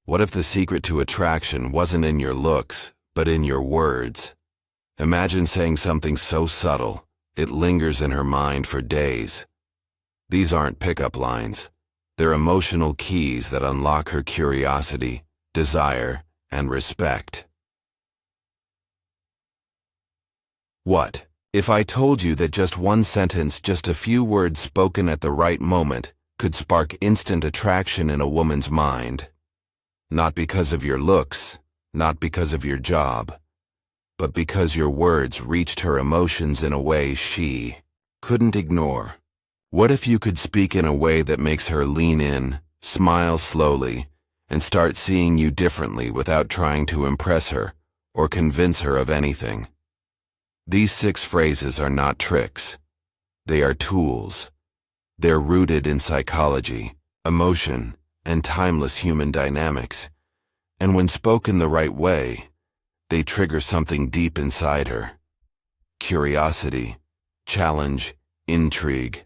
What if the secret to attraction wasn't in your looks, but in your words? Imagine saying something so subtle, it lingers in her mind for days. These aren't pickup lines. They're emotional keys that unlock her curiosity, desire, and respect. What if I told you that just one sentence, just a few words spoken at the right moment, could spark instant attraction in a woman's mind? Not because of your looks, not because of your job, but because your words reached her emotions in a way she couldn't ignore. What if you could speak in a way that makes her lean in, smile slowly, and start seeing you differently without trying to impress her or convince her of anything? These 6 phrases are not tricks. They are tools. They're rooted in psychology, emotion, and timeless human dynamics. And when spoken the right way, they trigger something deep inside her. Curiosity, challenge, intrigue.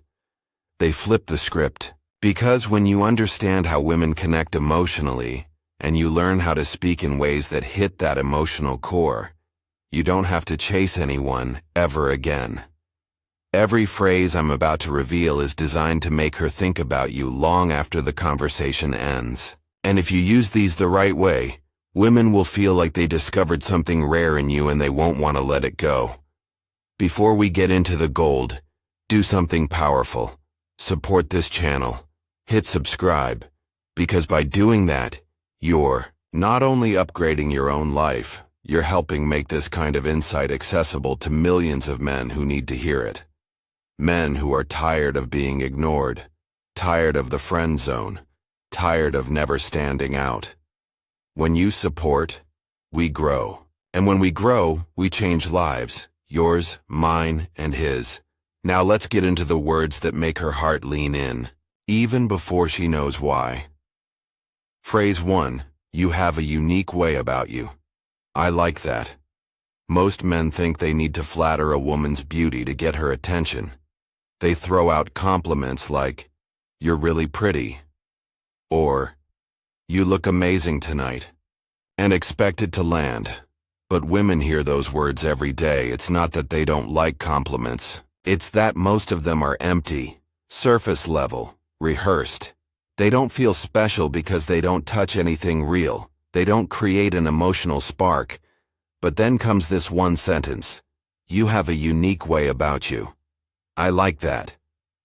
They flip the script. Because when you understand how women connect emotionally, and you learn how to speak in ways that hit that emotional core, you don't have to chase anyone ever again. Every phrase I'm about to reveal is designed to make her think about you long after the conversation ends. And if you use these the right way, women will feel like they discovered something rare in you and they won't want to let it go. Before we get into the gold, do something powerful. Support this channel. Hit subscribe, because by doing that, you're not only upgrading your own life, you're helping make this kind of insight accessible to millions of men who need to hear it. Men who are tired of being ignored, tired of the friend zone, tired of never standing out. When you support, we grow. And when we grow, we change lives, yours, mine, and his. Now let's get into the words that make her heart lean in, even before she knows why. Phrase 1, you have a unique way about you. I like that. Most men think they need to flatter a woman's beauty to get her attention. They throw out compliments like, "You're really pretty," or "You look amazing tonight," and expect it to land. But women hear those words every day. It's not that they don't like compliments. It's that most of them are empty, surface level, rehearsed. They don't feel special because they don't touch anything real. They don't create an emotional spark. But then comes this one sentence, "You have a unique way about you. I like that."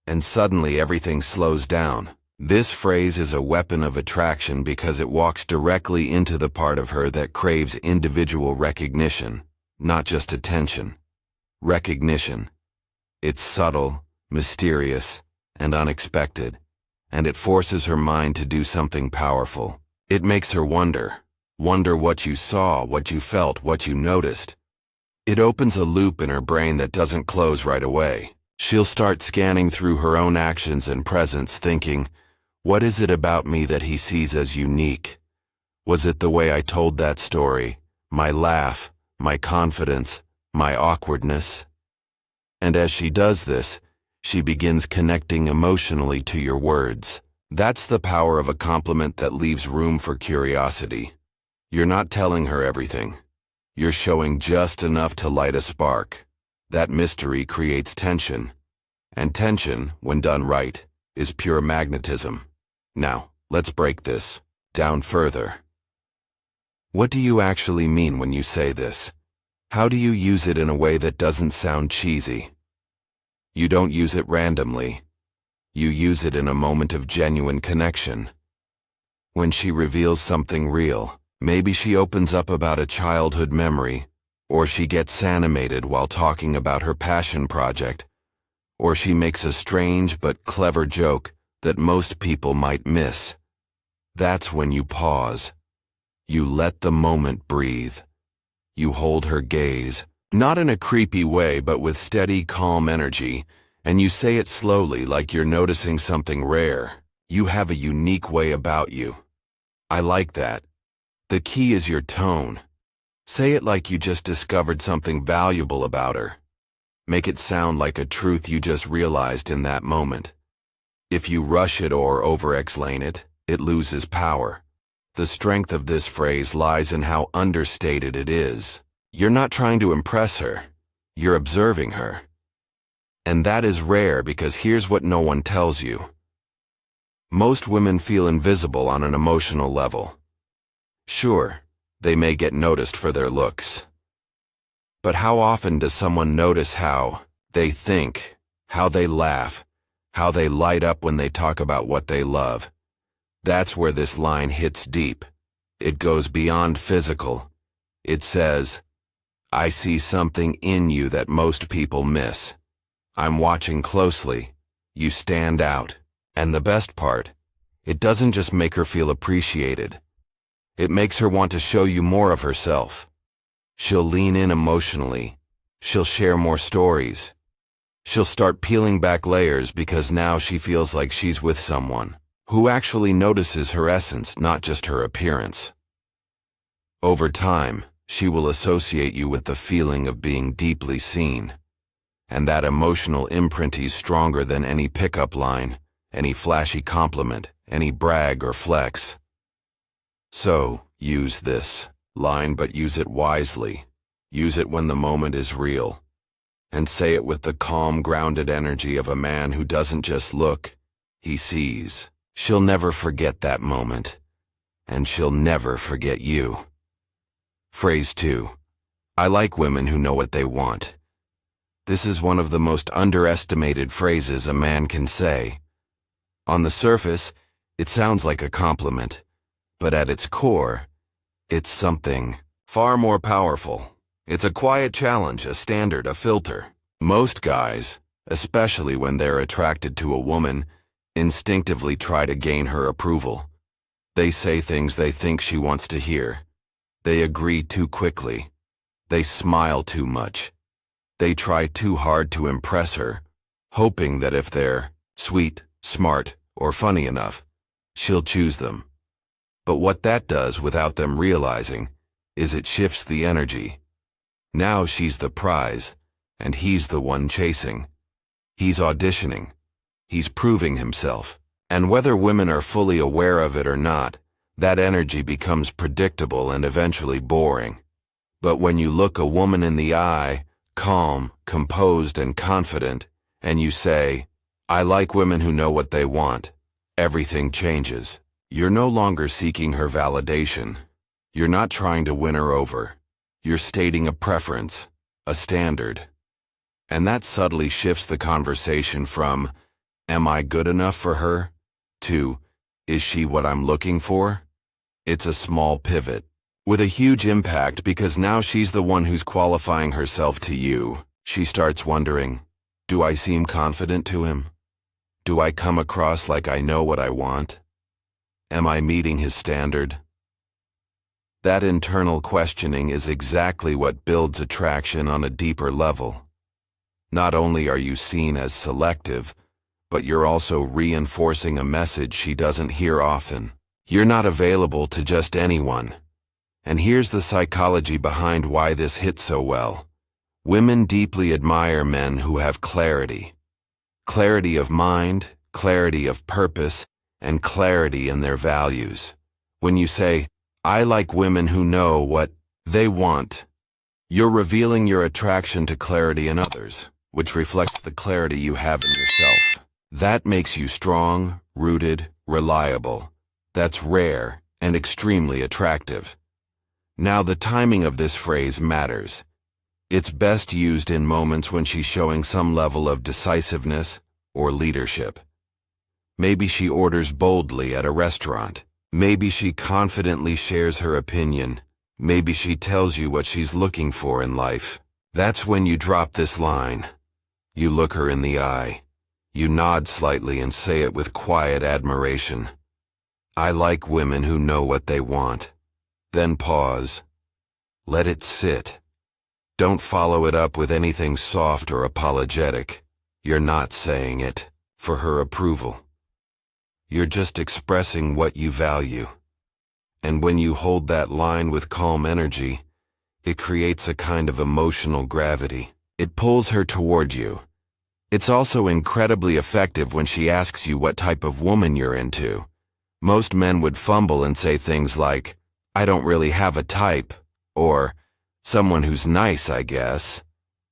And suddenly everything slows down. This phrase is a weapon of attraction because it walks directly into the part of her that craves individual recognition, not just attention. Recognition. It's subtle, mysterious, and unexpected, and it forces her mind to do something powerful. It makes her wonder what you saw, what you felt, what you noticed. It opens a loop in her brain that doesn't close right away. She'll start scanning through her own actions and presence, thinking, what is it about me that he sees as unique? Was it the way I told that story, my laugh, my confidence, my awkwardness? And as she does this, she begins connecting emotionally to your words. That's the power of a compliment that leaves room for curiosity. You're not telling her everything. You're showing just enough to light a spark. That mystery creates tension. And tension, when done right, is pure magnetism. Now, let's break this down further. What do you actually mean when you say this? How do you use it in a way that doesn't sound cheesy? You don't use it randomly. You use it in a moment of genuine connection. When she reveals something real, maybe she opens up about a childhood memory, or she gets animated while talking about her passion project, or she makes a strange but clever joke that most people might miss. That's when you pause. You let the moment breathe. You hold her gaze, not in a creepy way but with steady, calm energy, and you say it slowly like you're noticing something rare. You have a unique way about you. I like that. The key is your tone. Say it like you just discovered something valuable about her. Make it sound like a truth you just realized in that moment. If you rush it or overexplain it, it loses power. The strength of this phrase lies in how understated it is. You're not trying to impress her. You're observing her. And that is rare because here's what no one tells you. Most women feel invisible on an emotional level. Sure, they may get noticed for their looks. But how often does someone notice how they think, how they laugh, how they light up when they talk about what they love? That's where this line hits deep. It goes beyond physical. It says, I see something in you that most people miss. I'm watching closely. You stand out. And the best part, it doesn't just make her feel appreciated. It makes her want to show you more of herself. She'll lean in emotionally. She'll share more stories. She'll start peeling back layers because now she feels like she's with someone who actually notices her essence, not just her appearance. Over time, she will associate you with the feeling of being deeply seen. And that emotional imprint is stronger than any pickup line, any flashy compliment, any brag or flex. So, use this line, but use it wisely. Use it when the moment is real. And say it with the calm, grounded energy of a man who doesn't just look, he sees. She'll never forget that moment. And she'll never forget you. Phrase 2. I like women who know what they want. This is one of the most underestimated phrases a man can say. On the surface, it sounds like a compliment, but at its core, it's something far more powerful. It's a quiet challenge, a standard, a filter. Most guys, especially when they're attracted to a woman, instinctively try to gain her approval. They say things they think she wants to hear. They agree too quickly. They smile too much. They try too hard to impress her, hoping that if they're sweet, smart, or funny enough, she'll choose them. But what that does without them realizing is it shifts the energy. Now she's the prize, and he's the one chasing. He's auditioning. He's proving himself. And whether women are fully aware of it or not, that energy becomes predictable and eventually boring. But when you look a woman in the eye, calm, composed, and confident, and you say, I like women who know what they want, everything changes. You're no longer seeking her validation. You're not trying to win her over. You're stating a preference, a standard. And that subtly shifts the conversation from, am I good enough for her? To, is she what I'm looking for? It's a small pivot, with a huge impact because now she's the one who's qualifying herself to you. She starts wondering, do I seem confident to him? Do I come across like I know what I want? Am I meeting his standard? That internal questioning is exactly what builds attraction on a deeper level. Not only are you seen as selective, but you're also reinforcing a message she doesn't hear often. You're not available to just anyone. And here's the psychology behind why this hits so well. Women deeply admire men who have clarity. Clarity of mind, clarity of purpose, and clarity in their values. When you say, I like women who know what they want, you're revealing your attraction to clarity in others, which reflects the clarity you have in yourself. That makes you strong, rooted, reliable. That's rare and extremely attractive. Now the timing of this phrase matters. It's best used in moments when she's showing some level of decisiveness or leadership. Maybe she orders boldly at a restaurant. Maybe she confidently shares her opinion. Maybe she tells you what she's looking for in life. That's when you drop this line. You look her in the eye. You nod slightly and say it with quiet admiration. I like women who know what they want. Then pause. Let it sit. Don't follow it up with anything soft or apologetic. You're not saying it for her approval. You're just expressing what you value. And when you hold that line with calm energy, it creates a kind of emotional gravity. It pulls her toward you. It's also incredibly effective when she asks you what type of woman you're into. Most men would fumble and say things like, "I don't really have a type," or "someone who's nice, I guess."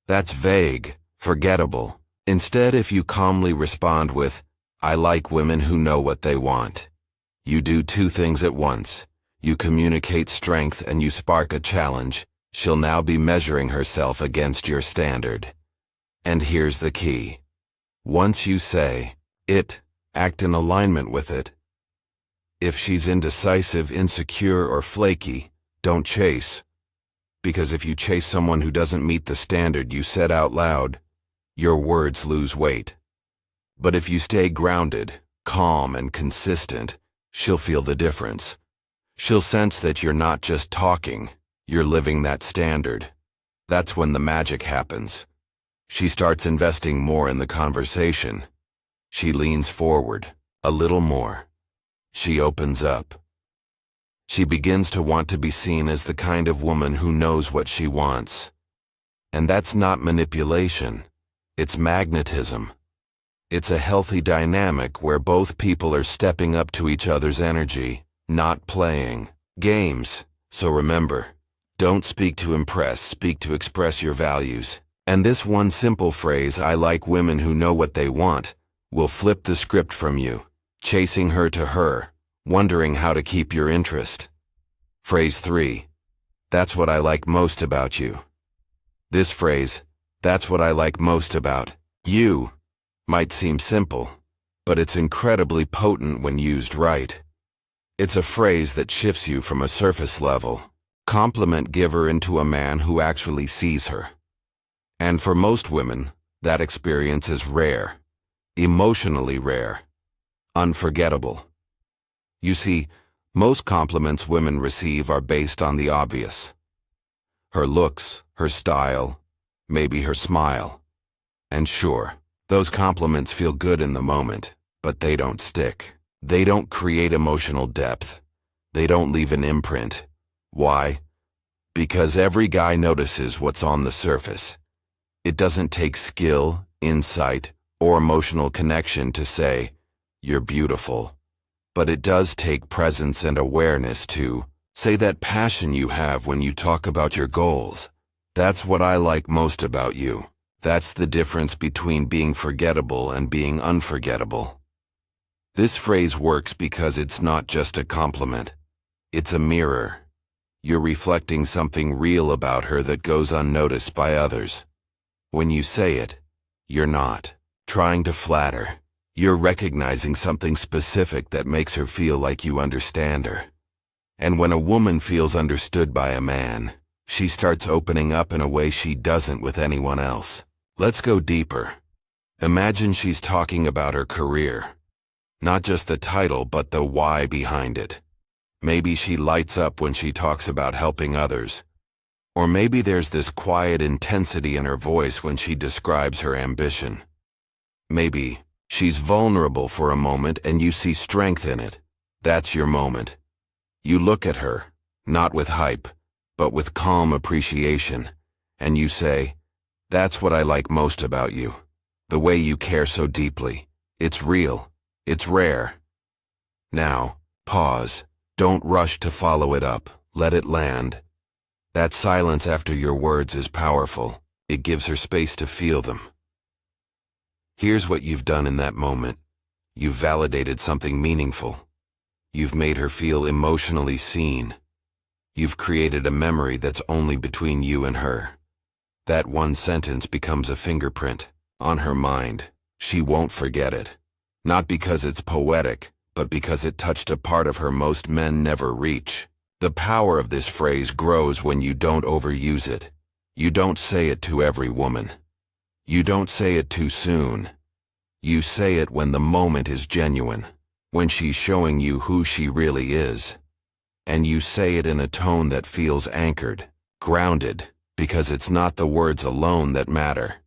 That's vague, forgettable. Instead, if you calmly respond with, "I like women who know what they want," you do two things at once. You communicate strength and you spark a challenge. She'll now be measuring herself against your standard. And here's the key. Once you say it, act in alignment with it. If she's indecisive, insecure, or flaky, don't chase. Because if you chase someone who doesn't meet the standard you set out loud, your words lose weight. But if you stay grounded, calm, and consistent, she'll feel the difference. She'll sense that you're not just talking, you're living that standard. That's when the magic happens. She starts investing more in the conversation. She leans forward, a little more. She opens up. She begins to want to be seen as the kind of woman who knows what she wants. And that's not manipulation. It's magnetism. It's a healthy dynamic where both people are stepping up to each other's energy, not playing games. So remember, don't speak to impress, speak to express your values. And this one simple phrase, "I like women who know what they want," will flip the script from you, chasing her to her, wondering how to keep your interest. Phrase 3. That's what I like most about you. This phrase, "That's what I like most about you," might seem simple, but it's incredibly potent when used right. It's a phrase that shifts you from a surface level, compliment giver into a man who actually sees her. And for most women, that experience is rare, emotionally rare, unforgettable. You see, most compliments women receive are based on the obvious. Her looks, her style, maybe her smile. And sure, those compliments feel good in the moment, but they don't stick. They don't create emotional depth. They don't leave an imprint. Why? Because every guy notices what's on the surface. It doesn't take skill, insight, or emotional connection to say, "You're beautiful." But it does take presence and awareness to say that passion you have when you talk about your goals. That's what I like most about you. That's the difference between being forgettable and being unforgettable. This phrase works because it's not just a compliment. It's a mirror. You're reflecting something real about her that goes unnoticed by others. When you say it, you're not trying to flatter. You're recognizing something specific that makes her feel like you understand her. And when a woman feels understood by a man, she starts opening up in a way she doesn't with anyone else. Let's go deeper. Imagine she's talking about her career. Not just the title, but the why behind it. Maybe she lights up when she talks about helping others. Or maybe there's this quiet intensity in her voice when she describes her ambition. Maybe she's vulnerable for a moment and you see strength in it. That's your moment. You look at her, not with hype, but with calm appreciation, and you say, "That's what I like most about you. The way you care so deeply. It's real. It's rare." Now, pause. Don't rush to follow it up. Let it land. That silence after your words is powerful. It gives her space to feel them. Here's what you've done in that moment. You've validated something meaningful. You've made her feel emotionally seen. You've created a memory that's only between you and her. That one sentence becomes a fingerprint on her mind. She won't forget it. Not because it's poetic, but because it touched a part of her most men never reach. The power of this phrase grows when you don't overuse it. You don't say it to every woman. You don't say it too soon. You say it when the moment is genuine, when she's showing you who she really is. And you say it in a tone that feels anchored, grounded, because it's not the words alone that matter.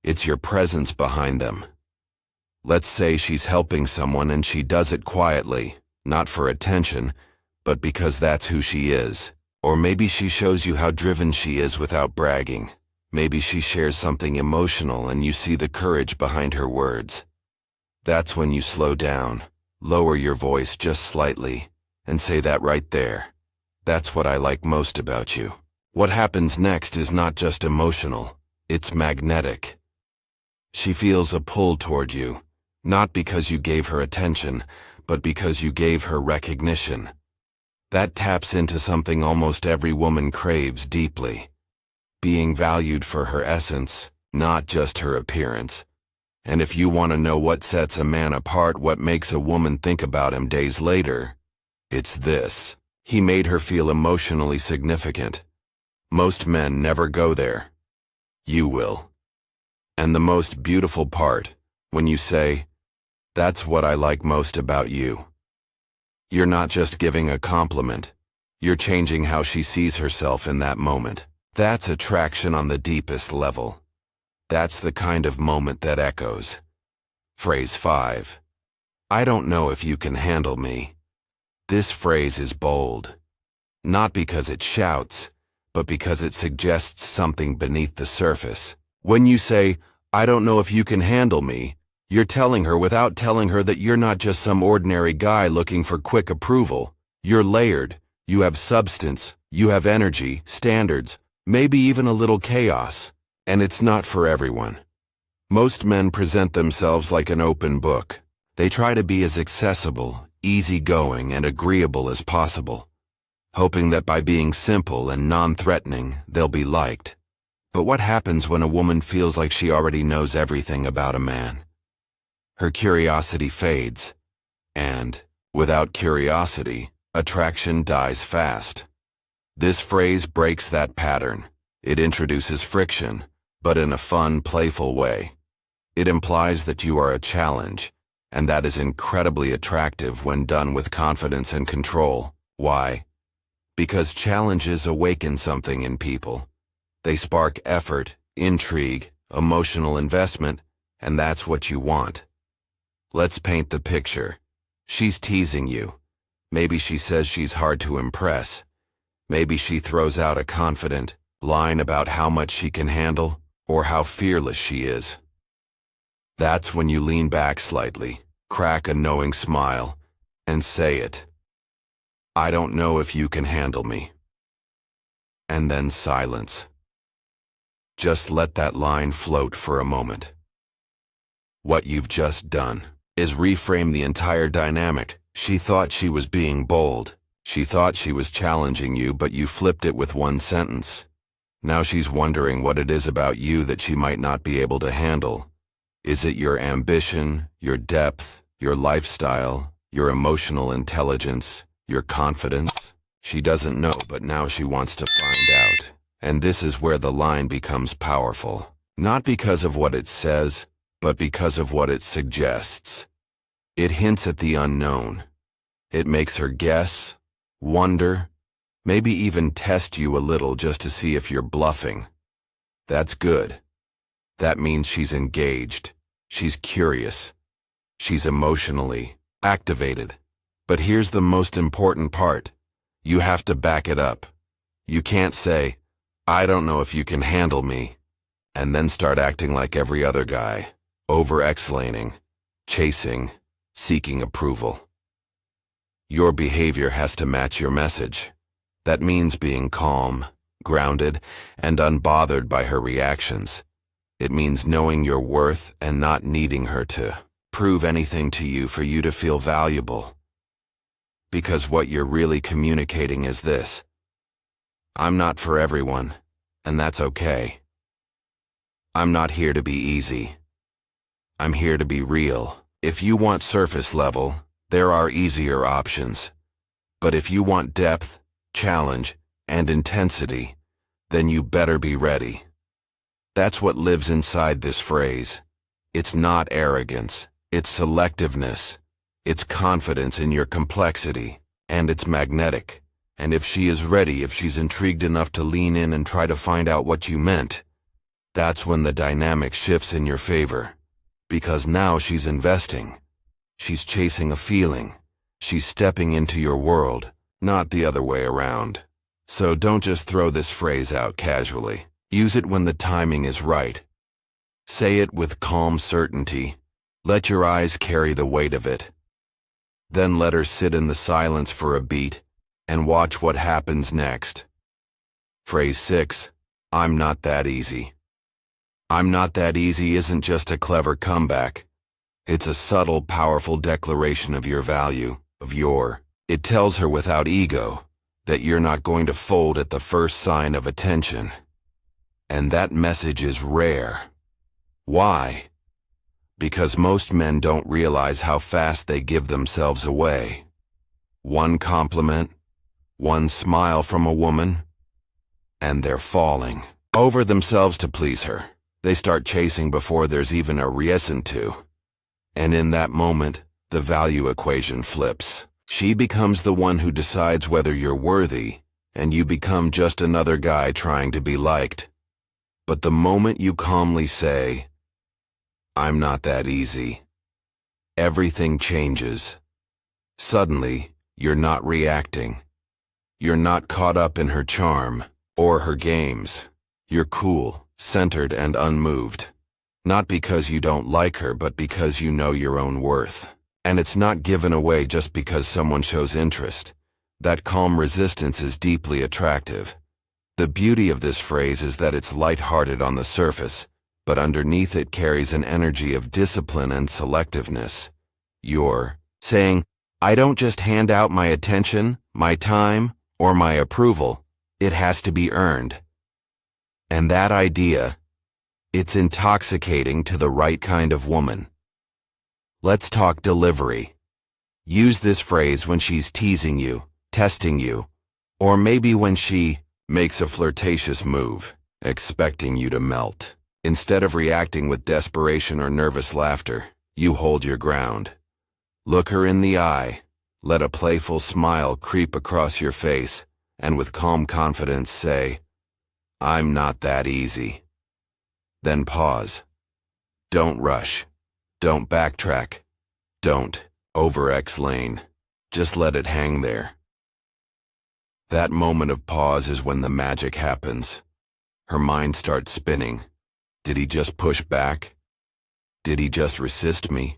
It's your presence behind them. Let's say she's helping someone and she does it quietly, not for attention, but because that's who she is. Or maybe she shows you how driven she is without bragging. Maybe she shares something emotional and you see the courage behind her words. That's when you slow down, Lower your voice just slightly and say that right there. That's what I like most about you. What happens next is not just emotional, it's magnetic. She feels a pull toward you, not because you gave her attention, but because you gave her recognition. That taps into something almost every woman craves deeply. Being valued for her essence, not just her appearance. And if you want to know what sets a man apart, what makes a woman think about him days later, it's this. He made her feel emotionally significant. Most men never go there. You will. And the most beautiful part, when you say, "That's what I like most about you," you're not just giving a compliment. You're changing how she sees herself in that moment. That's attraction on the deepest level. That's the kind of moment that echoes. Phrase 5. I don't know if you can handle me. This phrase is bold. Not because it shouts, but because it suggests something beneath the surface. When you say, "I don't know if you can handle me," you're telling her without telling her that you're not just some ordinary guy looking for quick approval. You're layered. You have substance. You have energy, standards, maybe even a little chaos. And it's not for everyone. Most men present themselves like an open book. They try to be as accessible, easygoing, and agreeable as possible, hoping that by being simple and non-threatening, they'll be liked. But what happens when a woman feels like she already knows everything about a man? Her curiosity fades, and, without curiosity, attraction dies fast. This phrase breaks that pattern. It introduces friction, but in a fun, playful way. It implies that you are a challenge, and that is incredibly attractive when done with confidence and control. Why? Because challenges awaken something in people. They spark effort, intrigue, emotional investment, and that's what you want. Let's paint the picture. She's teasing you. Maybe she says she's hard to impress. Maybe she throws out a confident line about how much she can handle or how fearless she is. That's when you lean back slightly, crack a knowing smile, and say it. I don't know if you can handle me. And then silence. Just let that line float for a moment. What you've just done is reframe the entire dynamic. She thought she was being bold. She thought she was challenging you, but you flipped it with one sentence. Now she's wondering what it is about you that she might not be able to handle. Is it your ambition, your depth, your lifestyle, your emotional intelligence, your confidence? She doesn't know, but now she wants to find out. And this is where the line becomes powerful. Not because of what it says, but because of what it suggests. It hints at the unknown. It makes her guess, wonder, maybe even test you a little just to see if you're bluffing. That's good. That means she's engaged. She's curious. She's emotionally activated. But here's the most important part. You have to back it up. You can't say, "I don't know if you can handle me," and then start acting like every other guy, overexplaining, chasing, seeking approval. Your behavior has to match your message. That means being calm, grounded, and unbothered by her reactions. It means knowing your worth and not needing her to prove anything to you for you to feel valuable. Because what you're really communicating is this: I'm not for everyone, and that's okay. I'm not here to be easy. I'm here to be real. If you want surface level, there are easier options. But if you want depth, challenge, and intensity, then you better be ready. That's what lives inside this phrase. It's not arrogance. It's selectiveness. It's confidence in your complexity. And it's magnetic. And if she is ready, if she's intrigued enough to lean in and try to find out what you meant, that's when the dynamic shifts in your favor. Because now she's investing. She's chasing a feeling. She's stepping into your world, not the other way around. So don't just throw this phrase out casually. Use it when the timing is right. Say it with calm certainty. Let your eyes carry the weight of it. Then let her sit in the silence for a beat and watch what happens next. Phrase 6. I'm not that easy. I'm not that easy isn't just a clever comeback. It's a subtle, powerful declaration of your value, It tells her without ego that you're not going to fold at the first sign of attention. And that message is rare. Why? Because most men don't realize how fast they give themselves away. One compliment, one smile from a woman, and they're falling over themselves to please her. They start chasing before there's even a reason to. And in that moment, the value equation flips. She becomes the one who decides whether you're worthy, and you become just another guy trying to be liked. But the moment you calmly say, I'm not that easy, everything changes. Suddenly, you're not reacting. You're not caught up in her charm or her games. You're cool, centered, and unmoved. Not because you don't like her, but because you know your own worth. And it's not given away just because someone shows interest. That calm resistance is deeply attractive. The beauty of this phrase is that it's lighthearted on the surface, but underneath it carries an energy of discipline and selectiveness. You're saying, I don't just hand out my attention, my time, or my approval. It has to be earned. And that idea, it's intoxicating to the right kind of woman. Let's talk delivery. Use this phrase when she's teasing you, testing you, or maybe when she makes a flirtatious move, expecting you to melt. Instead of reacting with desperation or nervous laughter, you hold your ground. Look her in the eye, let a playful smile creep across your face, and with calm confidence say, I'm not that easy. Then pause. Don't rush. Don't backtrack. Don't overexplain. Just let it hang there. That moment of pause is when the magic happens. Her mind starts spinning. Did he just push back? Did he just resist me?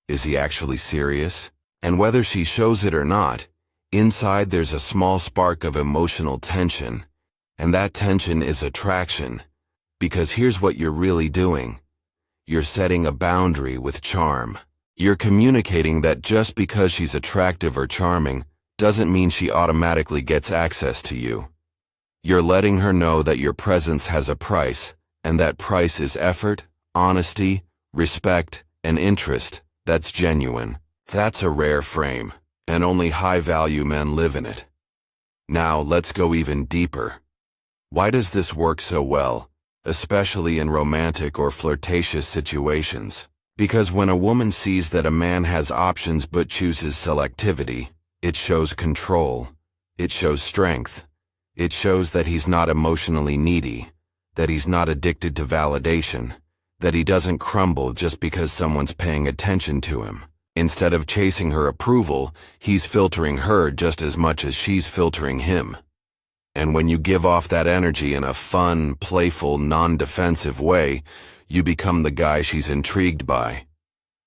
Is he actually serious? And whether she shows it or not, inside there's a small spark of emotional tension. And that tension is attraction. Because here's what you're really doing. You're setting a boundary with charm. You're communicating that just because she's attractive or charming doesn't mean she automatically gets access to you. You're letting her know that your presence has a price, and that price is effort, honesty, respect, and interest that's genuine. That's a rare frame, and only high-value men live in it. Now, let's go even deeper. Why does this work so well, especially in romantic or flirtatious situations? Because when a woman sees that a man has options but chooses selectivity, it shows control. It shows strength. It shows that he's not emotionally needy, that he's not addicted to validation, that he doesn't crumble just because someone's paying attention to him. Instead of chasing her approval, he's filtering her just as much as she's filtering him. And when you give off that energy in a fun, playful, non-defensive way, you become the guy she's intrigued by.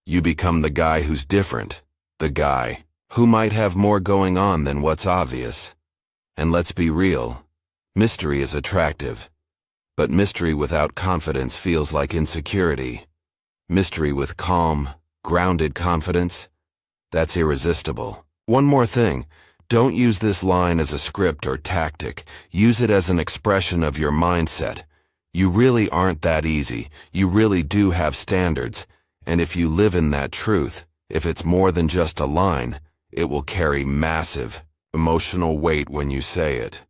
You become the guy who's different, the guy who might have more going on than what's obvious. And let's be real, mystery is attractive. But mystery without confidence feels like insecurity. Mystery with calm, grounded confidence, that's irresistible. One more thing, don't use this line as a script or tactic. Use it as an expression of your mindset. You really aren't that easy. You really do have standards. And if you live in that truth, if it's more than just a line, it will carry massive emotional weight when you say it.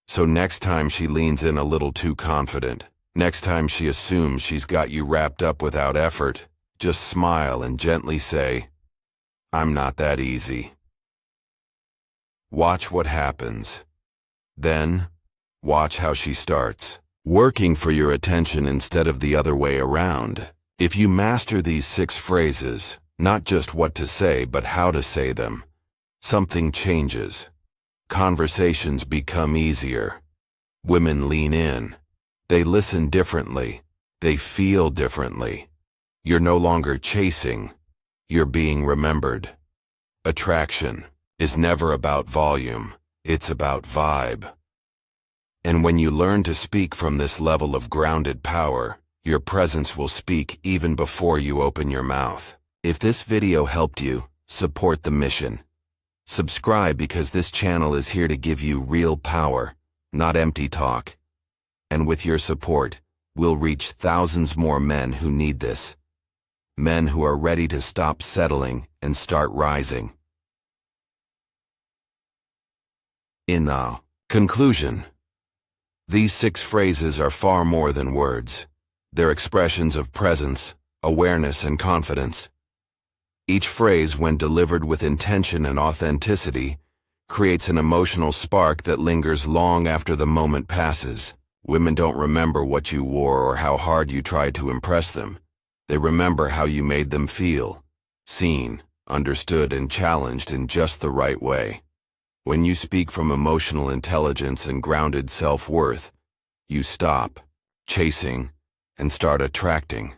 So next time she leans in a little too confident, next time she assumes she's got you wrapped up without effort, just smile and gently say, I'm not that easy. Watch what happens. Then, watch how she starts working for your attention instead of the other way around. If you master these 6 phrases, not just what to say, but how to say them, something changes. Conversations become easier. Women lean in. They listen differently. They feel differently. You're no longer chasing. You're being remembered. Attraction is never about volume, it's about vibe. And when you learn to speak from this level of grounded power, your presence will speak even before you open your mouth. If this video helped you, support the mission. Subscribe because this channel is here to give you real power, not empty talk. And with your support, we'll reach thousands more men who need this. Men who are ready to stop settling and start rising. In conclusion, these 6 phrases are far more than words. They're expressions of presence, awareness, and confidence. Each phrase, when delivered with intention and authenticity, creates an emotional spark that lingers long after the moment passes. Women don't remember what you wore or how hard you tried to impress them. They remember how you made them feel, seen, understood, and challenged in just the right way. When you speak from emotional intelligence and grounded self-worth, you stop chasing and start attracting.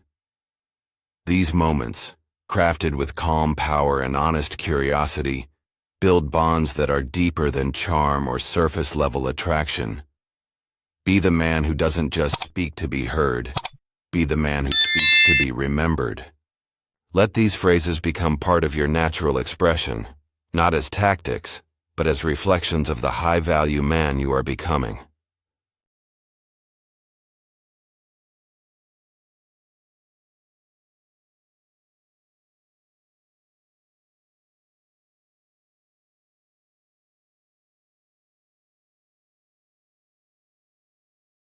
These moments, crafted with calm power and honest curiosity, build bonds that are deeper than charm or surface-level attraction. Be the man who doesn't just speak to be heard. Be the man who speaks to be remembered. Let these phrases become part of your natural expression, not as tactics, but as reflections of the high-value man you are becoming.